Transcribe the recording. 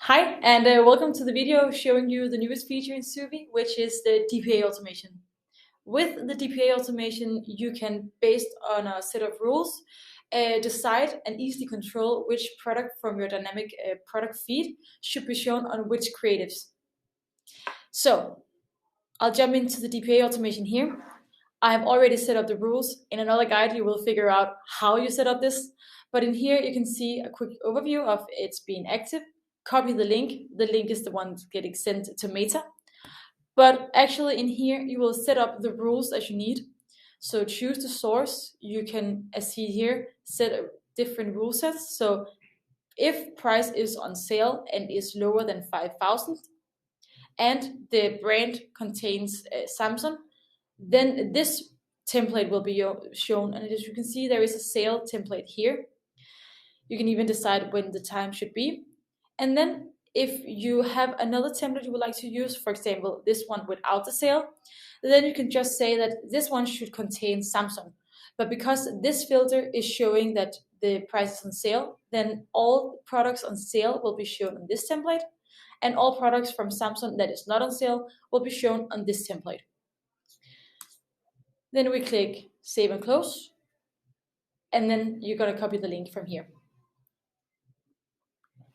Hi, and welcome to the video showing you the newest feature in Zuuvi, which is the DPA automation. With the DPA automation, you can, based on a set of rules, decide and easily control which product from your dynamic product feed should be shown on which creatives. So, I'll jump into the DPA automation here. I have already set up the rules. In another guide, you will figure out how you set up this. But in here, you can see a quick overview of it's being active. Copy the link. The link is the one getting sent to Meta. But actually in here, you will set up the rules as you need. So choose the source. You can, as see here, set different rule sets. So if price is on sale and is lower than 5,000 and the brand contains Samsung, then this template will be shown. And as you can see, there is a sale template here. You can even decide when the time should be. And then if you have another template you would like to use, for example, this one without the sale, then you can just say that this one should contain Samsung. But because this filter is showing that the price is on sale, then all products on sale will be shown on this template, and all products from Samsung that is not on sale will be shown on this template. Then we click Save and Close, and then you're going to copy the link from here.